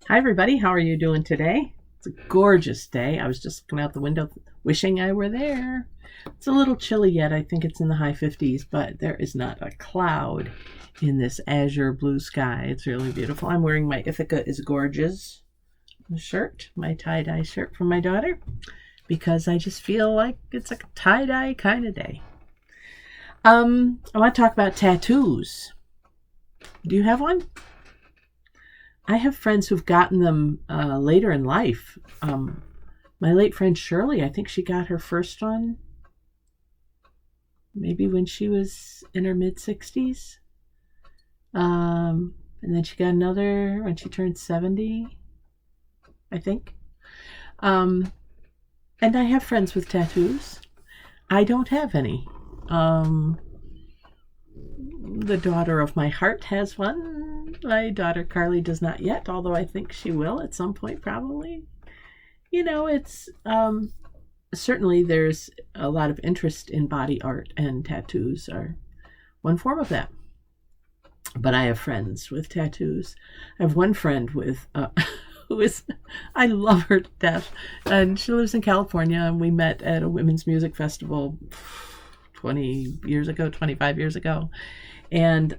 Hi, everybody. How are you doing today? It's a gorgeous day. I was just looking out the window wishing I were there. It's a little chilly yet. I think it's in the high 50s, but there is not a cloud in this azure blue sky. It's really beautiful. I'm wearing my Ithaca is Gorgeous shirt, my tie-dye shirt from my daughter, because I just feel like it's a tie-dye kind of day. I want to talk about tattoos. Do you have one? I have friends who've gotten them later in life. My late friend Shirley, I think she got her first one maybe when she was in her mid 60s. And then she got another when she turned 70, I think. Um, and I have friends with tattoos. I don't have any. The daughter of my heart has one. My daughter Carly does not yet, although I think she will at some point, probably. It's certainly there's a lot of interest in body art, and tattoos are one form of that. But I have friends with tattoos. I have one friend with who is, I love her to death, and she lives in California, and we met at a women's music festival 20 years ago, 25 years ago. And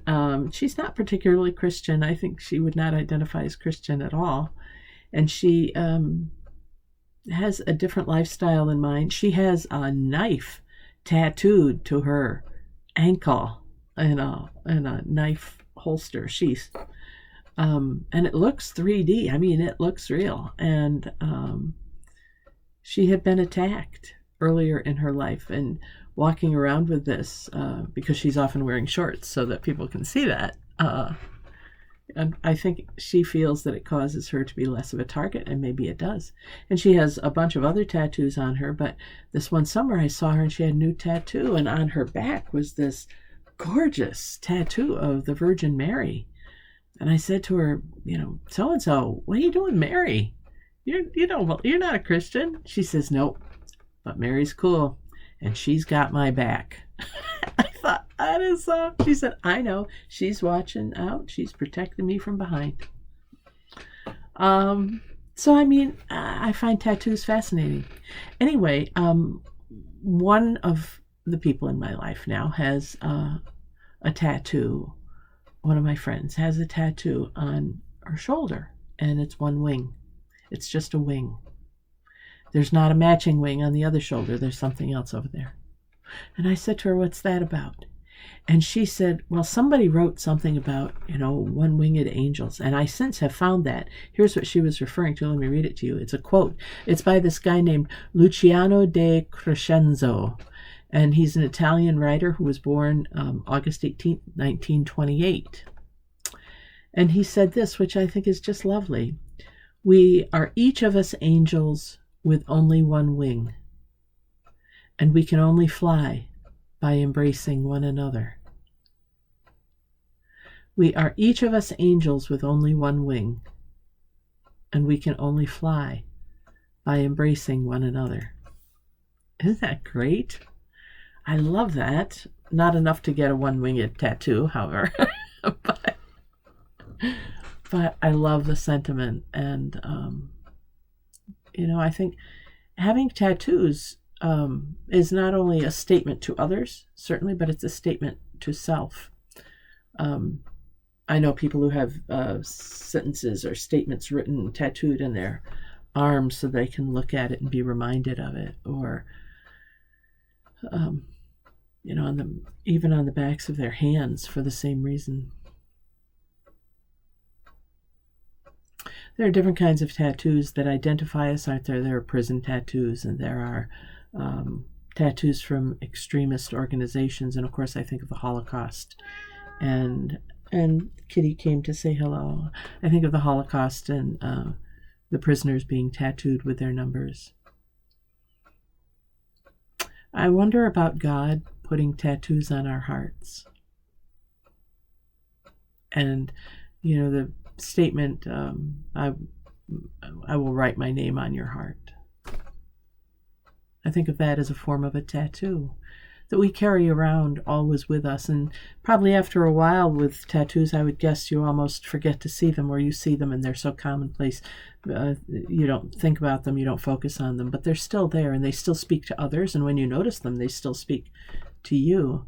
she's not particularly Christian. I think she would not identify as Christian at all. And she has a different lifestyle than mine. She has a knife tattooed to her ankle in a knife holster sheath. And it looks 3D. I mean, it looks real. And she had been attacked earlier in her life, and walking around with this because she's often wearing shorts so that people can see that. And I think she feels that it causes her to be less of a target, and maybe it does. And she has a bunch of other tattoos on her, but this one summer I saw her and she had a new tattoo, and on her back was this gorgeous tattoo of the Virgin Mary. And I said to her, so and so, what are you doing, Mary? You're not a Christian. She says, nope, but Mary's cool, and she's got my back. I thought, that is so. She said, I know. She's watching out. She's protecting me from behind. So, I mean, I find tattoos fascinating. Anyway, one of the people in my life now has a tattoo. One of my friends has a tattoo on her shoulder, and it's one wing. It's just a wing. There's not a matching wing on the other shoulder. There's something else over there. And I said to her, what's that about? And she said, well, somebody wrote something about, one-winged angels. And I since have found that. Here's what she was referring to. Let me read it to you. It's a quote. It's by this guy named Luciano de Crescenzo. And he's an Italian writer who was born August 18th, 1928. And he said this, which I think is just lovely. We are each of us angels with only one wing, and we can only fly by embracing one another. We are each of us angels with only one wing, and we can only fly by embracing one another. Isn't that great? I love that. Not enough to get a one-winged tattoo, however, but I love the sentiment. And I think having tattoos is not only a statement to others, certainly, but it's a statement to self. I know people who have sentences or statements written, tattooed in their arms so they can look at it and be reminded of it, or even on the backs of their hands for the same reason. There are different kinds of tattoos that identify us, aren't there? There are prison tattoos, and there are tattoos from extremist organizations. And of course, I think of the Holocaust. And Kitty came to say hello. I think of the Holocaust and the prisoners being tattooed with their numbers. I wonder about God putting tattoos on our hearts. And, the statement, I will write my name on your heart. I think of that as a form of a tattoo. that we carry around always with us. And probably after a while with tattoos, I would guess you almost forget to see them, or you see them and they're so commonplace. You don't think about them, you don't focus on them, but they're still there and they still speak to others. And when you notice them, they still speak to you.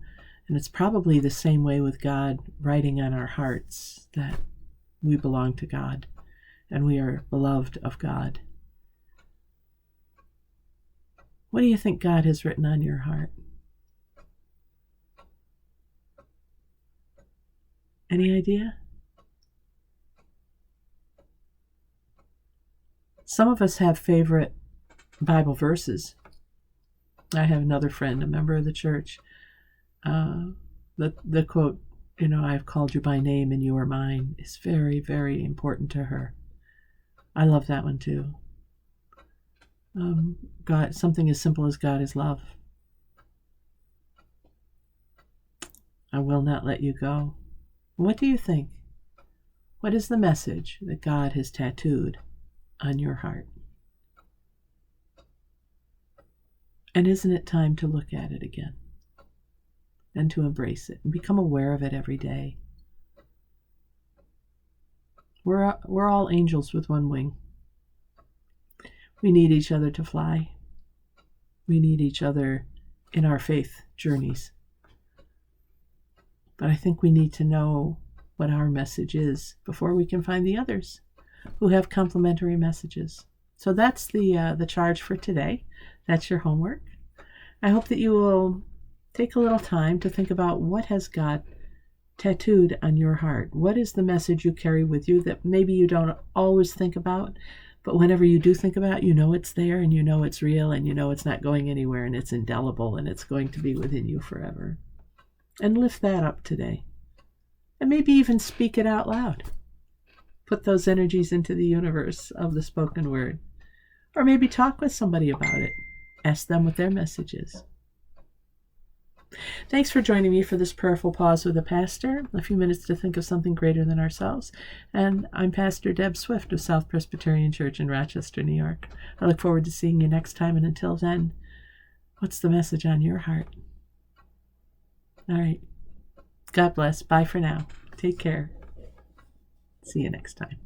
And it's probably the same way with God writing on our hearts that we belong to God and we are beloved of God. What do you think God has written on your heart? Any idea? Some of us have favorite Bible verses. I have another friend, a member of the church. The quote, I've called you by name and you are mine, is very, very important to her. I love that one too. God, something as simple as God is love. I will not let you go. What do you think? What is the message that God has tattooed on your heart? And isn't it time to look at it again and to embrace it and become aware of it every day? We're all angels with one wing. We need each other to fly. We need each other in our faith journeys. But I think we need to know what our message is before we can find the others who have complementary messages. So that's the charge for today. That's your homework. I hope that you will take a little time to think about what has God tattooed on your heart. What is the message you carry with you that maybe you don't always think about, but whenever you do think about it, you know it's there and you know it's real and you know it's not going anywhere and it's indelible and it's going to be within you forever. And lift that up today. And maybe even speak it out loud. Put those energies into the universe of the spoken word. Or maybe talk with somebody about it. Ask them what their message is. Thanks for joining me for this prayerful pause with a pastor, a few minutes to think of something greater than ourselves. And I'm Pastor Deb Swift of South Presbyterian Church in Rochester, New York. I look forward to seeing you next time. And until then, what's the message on your heart? All right. God bless. Bye for now. Take care. See you next time.